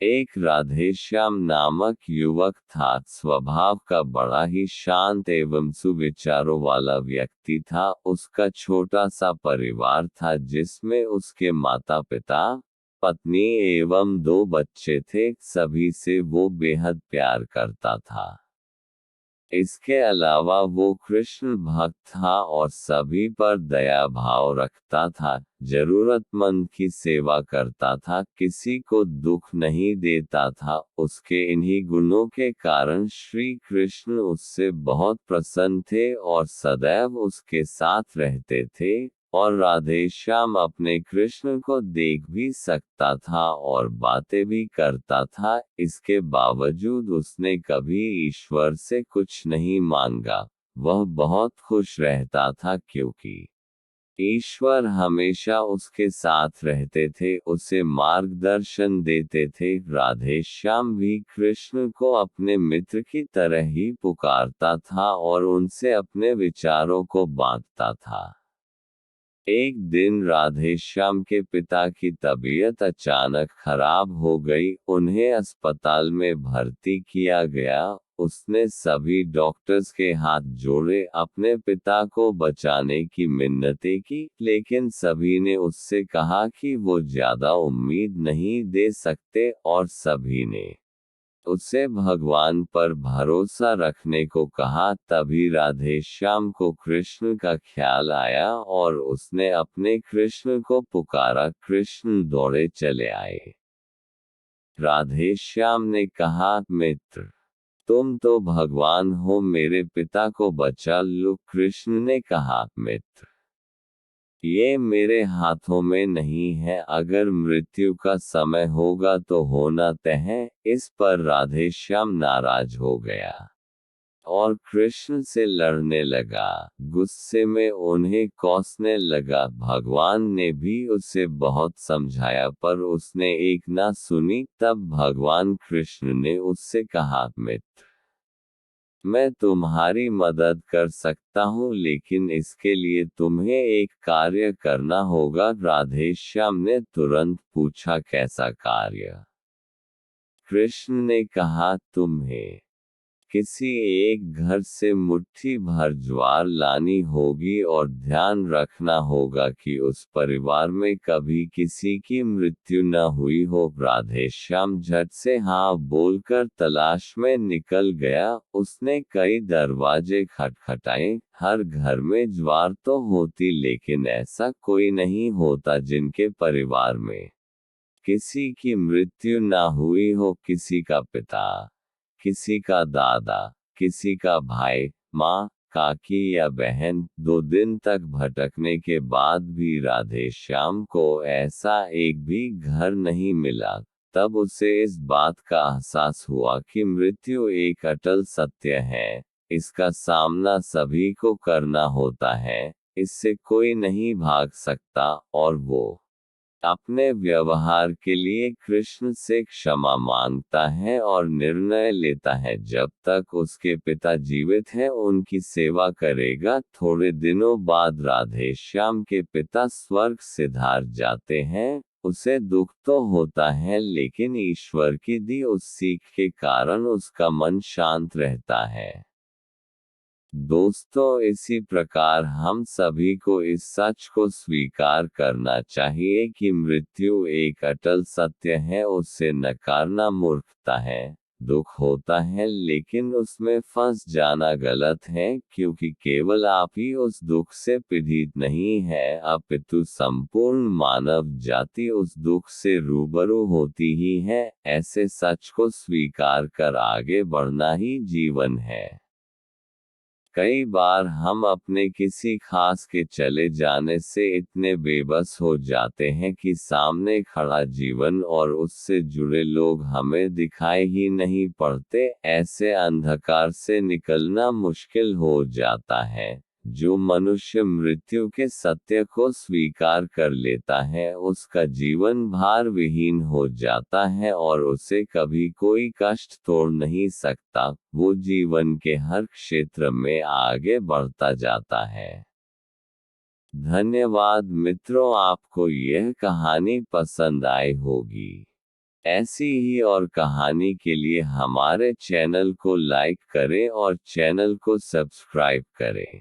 एक राधेश्याम नामक युवक था। स्वभाव का बड़ा ही शांत एवं सुविचारों वाला व्यक्ति था। उसका छोटा सा परिवार था जिसमें उसके माता पिता, पत्नी एवं दो बच्चे थे। सभी से वो बेहद प्यार करता था। इसके अलावा वो कृष्ण भक्त था और सभी पर दया भाव रखता था, जरूरतमंद की सेवा करता था, किसी को दुख नहीं देता था। उसके इन्हीं गुणों के कारण श्री कृष्ण उससे बहुत प्रसन्न थे और सदैव उसके साथ रहते थे। और राधेश्याम अपने कृष्ण को देख भी सकता था और बातें भी करता था। इसके बावजूद उसने कभी ईश्वर से कुछ नहीं मांगा। वह बहुत खुश रहता था क्योंकि ईश्वर हमेशा उसके साथ रहते थे, उसे मार्गदर्शन देते थे। राधेश्याम भी कृष्ण को अपने मित्र की तरह ही पुकारता था और उनसे अपने विचारों को बांटता था। एक दिन राधेश्याम के पिता की तबीयत अचानक खराब हो गई। उन्हें अस्पताल में भर्ती किया गया। उसने सभी डॉक्टर्स के हाथ जोड़े, अपने पिता को बचाने की मिन्नतें की, लेकिन सभी ने उससे कहा कि वो ज्यादा उम्मीद नहीं दे सकते और सभी ने उसे भगवान पर भरोसा रखने को कहा। तभी राधेश्याम को कृष्ण का ख्याल आया और उसने अपने कृष्ण को पुकारा। कृष्ण दौड़े चले आए। राधेश्याम ने कहा, मित्र, तुम तो भगवान हो, मेरे पिता को बचा लो। कृष्ण ने कहा, मित्र, ये मेरे हाथों में नहीं है, अगर मृत्यु का समय होगा तो होना तय है। इस पर राधेश्याम नाराज हो गया और कृष्ण से लड़ने लगा। गुस्से में उन्हें कोसने लगा। भगवान ने भी उसे बहुत समझाया पर उसने एक ना सुनी। तब भगवान कृष्ण ने उससे कहा, मित्र, मैं तुम्हारी मदद कर सकता हूँ, लेकिन इसके लिए तुम्हें एक कार्य करना होगा। राधेश्याम ने तुरंत पूछा, कैसा कार्य? कृष्ण ने कहा, तुम्हें किसी एक घर से मुट्ठी भर ज्वार लानी होगी और ध्यान रखना होगा कि उस परिवार में कभी किसी की मृत्यु न हुई हो। राधेश्याम झट से हाँ बोलकर तलाश में निकल गया। उसने कई दरवाजे खटखटाए। हर घर में ज्वार तो होती, लेकिन ऐसा कोई नहीं होता जिनके परिवार में किसी की मृत्यु ना हुई हो। किसी का पिता, किसी का दादा, किसी का भाई, माँ, काकी या बहन। 2 दिन तक भटकने के बाद भी राधेश्याम को ऐसा एक भी घर नहीं मिला। तब उसे इस बात का एहसास हुआ कि मृत्यु एक अटल सत्य है। इसका सामना सभी को करना होता है, इससे कोई नहीं भाग सकता। और वो अपने व्यवहार के लिए कृष्ण से क्षमा मांगता है और निर्णय लेता है जब तक उसके पिता जीवित हैं उनकी सेवा करेगा। थोड़े दिनों बाद राधेश्याम के पिता स्वर्ग सिधार जाते हैं। उसे दुख तो होता है, लेकिन ईश्वर की दी उस सीख के कारण उसका मन शांत रहता है। दोस्तों, इसी प्रकार हम सभी को इस सच को स्वीकार करना चाहिए कि मृत्यु एक अटल सत्य है। उसे नकारना मूर्खता है। दुख होता है, लेकिन उसमें फंस जाना गलत है, क्योंकि केवल आप ही उस दुख से पीड़ित नहीं है, अपितु संपूर्ण मानव जाति उस दुख से रूबरू होती ही है। ऐसे सच को स्वीकार कर आगे बढ़ना ही जीवन है। कई बार हम अपने किसी खास के चले जाने से इतने बेबस हो जाते हैं कि सामने खड़ा जीवन और उससे जुड़े लोग हमें दिखाई ही नहीं पड़ते। ऐसे अंधकार से निकलना मुश्किल हो जाता है। जो मनुष्य मृत्यु के सत्य को स्वीकार कर लेता है उसका जीवन भार विहीन हो जाता है और उसे कभी कोई कष्ट तोड़ नहीं सकता। वो जीवन के हर क्षेत्र में आगे बढ़ता जाता है। धन्यवाद मित्रों, आपको यह कहानी पसंद आई होगी। ऐसी ही और कहानी के लिए हमारे चैनल को लाइक करें और चैनल को सब्सक्राइब करें।